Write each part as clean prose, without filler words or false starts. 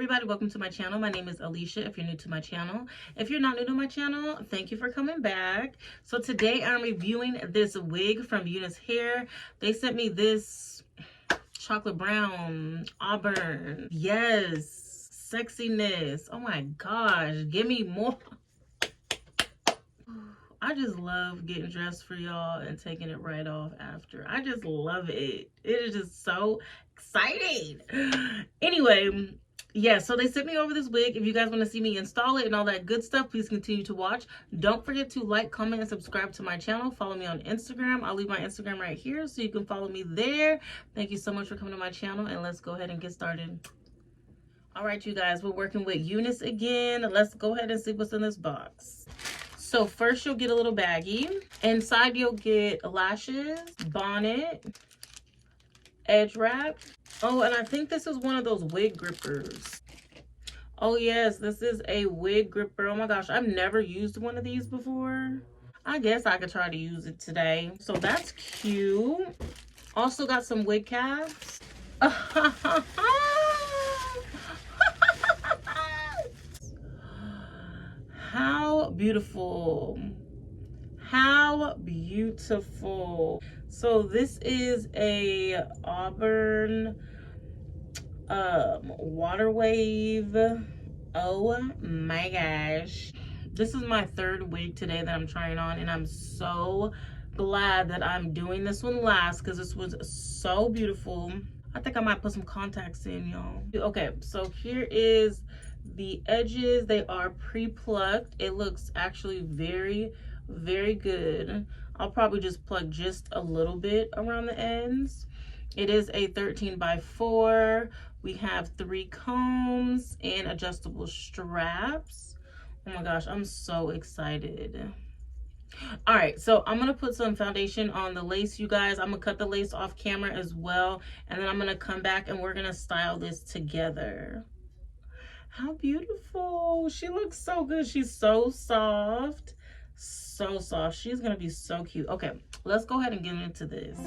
everybody, welcome to my channel. My name is Alishia if you're new to my channel. If you're not new to my channel, thank you for coming back. So today I'm reviewing this wig from UNICE Hair. They sent me this chocolate brown auburn. Yes, sexiness. Oh my gosh, give me more. I just love getting dressed for y'all and taking it right off after. I just love it. It is just so exciting. Anyway, yeah, so they sent me over this wig. If you guys want to see me install it and all that good stuff, please continue to watch. Don't forget to like, comment, and subscribe to my channel. Follow me on Instagram. I'll leave my Instagram right here so you can follow me there. Thank you so much for coming to my channel, and let's go ahead and get started. All right, you guys, we're working with UNICE again. Let's go ahead and see what's in this box. So first you'll get a little baggie. Inside you'll get lashes, bonnet, edge wrap. Oh, and I think this is one of those wig grippers. Oh yes, this is a wig gripper. Oh my gosh, I've never used one of these before. I guess I could try to use it today. So that's cute. Also got some wig caps. How beautiful. How beautiful. So this is a auburn water wave. Oh my gosh. This is my third wig today that I'm trying on, and I'm so glad that I'm doing this one last because this was so beautiful. I think I might put some contacts in, y'all. Okay, so here is the edges. They are pre-plucked. It looks actually very, very good. I'll probably just pluck just a little bit around the ends. It is a 13 by 4. We have 3 combs and adjustable straps. Oh my gosh, I'm so excited. All right, so I'm gonna put some foundation on the lace, you guys. I'm gonna cut the lace off camera as well, and then I'm gonna come back and we're gonna style this together. How beautiful. She looks so good. She's so soft. So soft. She's gonna be so cute. Okay, let's go ahead and get into this.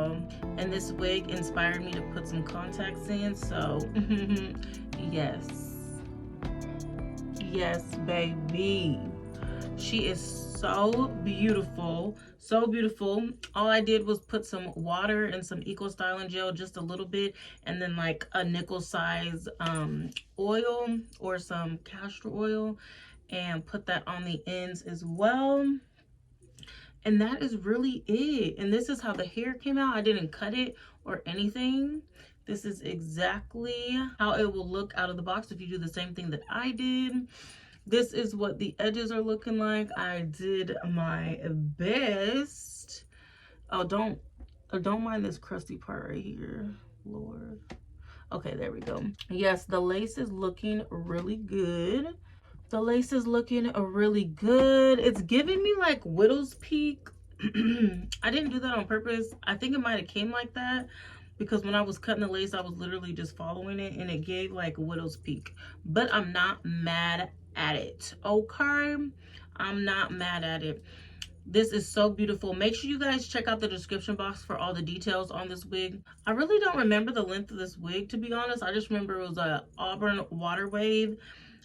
y'all. And this wig inspired me to put some contacts in, so yes. Yes, baby. She is so beautiful, so beautiful. All I did was put some water and some eco styling gel, just a little bit, and then like a nickel size oil or some castor oil, and put that on the ends as well. And that is really it. And this is how the hair came out. I didn't cut it or anything. This is exactly how it will look out of the box if you do the same thing that I did. This is what the edges are looking like. I did my best. Oh, don't mind this crusty part right here, Lord. Okay, there we go. Yes, the lace is looking really good. The lace is looking really good. It's giving me like widow's peak. I didn't do that on purpose. I think it might have came like that because when I was cutting the lace, I was literally just following it and it gave like widow's peak. But I'm not mad at it, okay? I'm not mad at it. This is so beautiful. Make sure you guys check out the description box for all the details on this wig. I really don't remember the length of this wig, to be honest. I just remember it was a auburn water wave,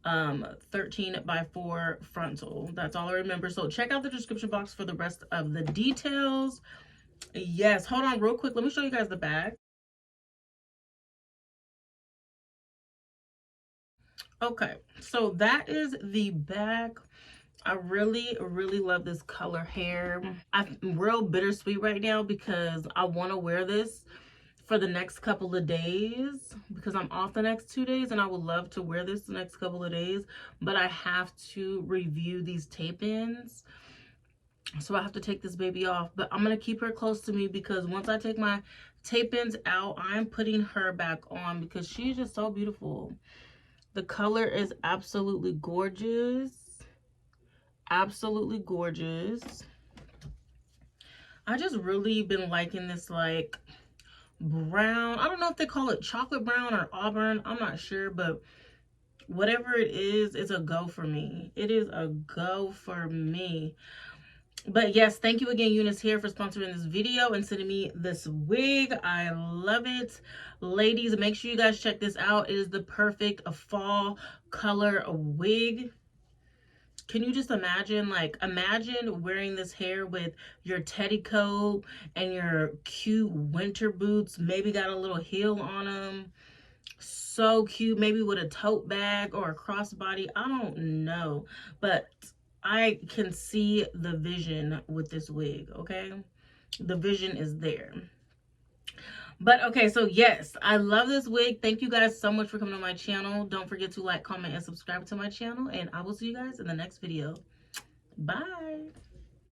13x4 frontal. That's all I remember. So check out the description box for the rest of the details. Yes, hold on real quick. Let me show you guys the bag. Okay, so that is the bag. I really love this color hair. I'm real bittersweet right now because I want to wear this for the next couple of days because I'm off the next 2 days, and I would love to wear this the next couple of days, but I have to review these tape-ins, so I have to take this baby off. But I'm gonna keep her close to me because once I take my tape-ins out, I'm putting her back on because she's just so beautiful. The color is absolutely gorgeous. Absolutely gorgeous. I just really been liking this like brown. I don't know if they call it chocolate brown or auburn. I'm not sure, but whatever it is, it's a go for me. It is a go for me. But yes, thank you again, UNICE Hair, for sponsoring this video and sending me this wig. I love it. Ladies, make sure you guys check this out. It is the perfect fall color wig. Can you just imagine, like, imagine wearing this hair with your teddy coat and your cute winter boots, maybe got a little heel on them. So cute, maybe with a tote bag or a crossbody. I don't know, but I can see the vision with this wig, okay? The vision is there. But okay, so yes, I love this wig. Thank you guys so much for coming to my channel. Don't forget to like, comment, and subscribe to my channel, and I will see you guys in the next video. Bye.